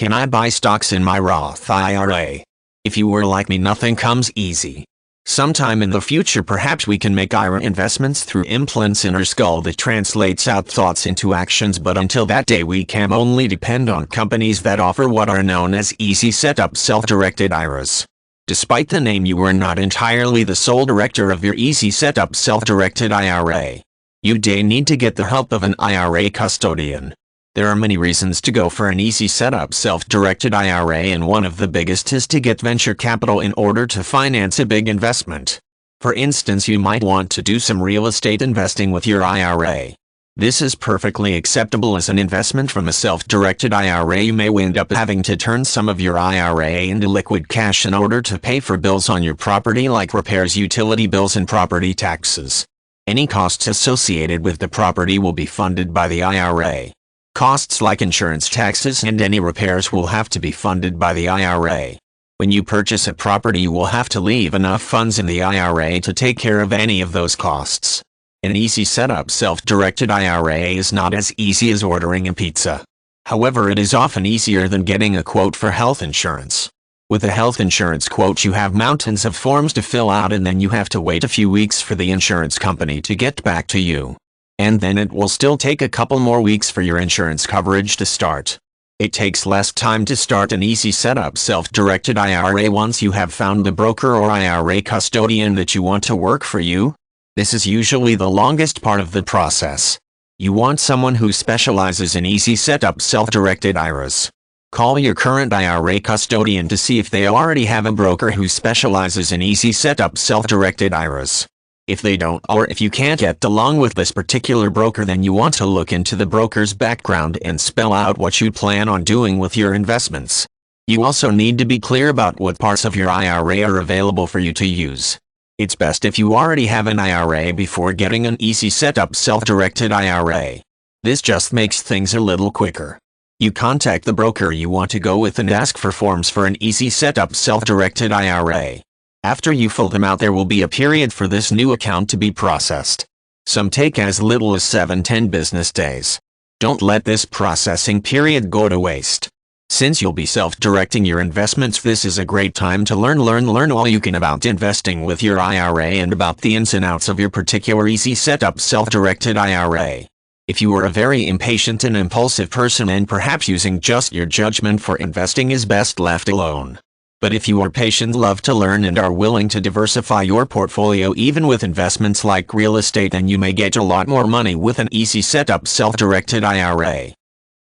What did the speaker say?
Can I buy stocks in my Roth IRA? If you were like me, nothing comes easy. Sometime in the future perhaps we can make IRA investments through implants in our skull that translates out thoughts into actions, but until that day we can only depend on companies that offer what are known as easy setup self-directed IRAs. Despite the name, you are not entirely the sole director of your easy setup self-directed IRA. You need to get the help of an IRA custodian. There are many reasons to go for an easy setup self-directed IRA, and one of the biggest is to get venture capital in order to finance a big investment. For instance, you might want to do some real estate investing with your IRA. This is perfectly acceptable as an investment from a self-directed IRA. You may wind up having to turn some of your IRA into liquid cash in order to pay for bills on your property like repairs, utility bills, and property taxes. Any costs associated with the property will be funded by the IRA. Costs like insurance, taxes, and any repairs will have to be funded by the IRA. When you purchase a property, you will have to leave enough funds in the IRA to take care of any of those costs. An easy setup self-directed IRA is not as easy as ordering a pizza. However, it is often easier than getting a quote for health insurance. With a health insurance quote, you have mountains of forms to fill out, and then you have to wait a few weeks for the insurance company to get back to you. And then it will still take a couple more weeks for your insurance coverage to start. It takes less time to start an easy setup self-directed IRA once you have found the broker or IRA custodian that you want to work for you. This is usually the longest part of the process. You want someone who specializes in easy setup self-directed IRAs. Call your current IRA custodian to see if they already have a broker who specializes in easy setup self-directed IRAs. If they don't, or if you can't get along with this particular broker, then you want to look into the broker's background and spell out what you plan on doing with your investments. You also need to be clear about what parts of your IRA are available for you to use. It's best if you already have an IRA before getting an easy setup self-directed IRA. This just makes things a little quicker. You contact the broker you want to go with and ask for forms for an easy setup self-directed IRA. After you fill them out, there will be a period for this new account to be processed. Some take as little as 7-10 business days. Don't let this processing period go to waste. Since you'll be self-directing your investments, this is a great time to learn all you can about investing with your IRA and about the ins and outs of your particular easy setup self-directed IRA. If you are a very impatient and impulsive person and perhaps using just your judgment for investing is best left alone. But if you are patient, love to learn, and are willing to diversify your portfolio even with investments like real estate, then you may get a lot more money with an easy setup self-directed IRA.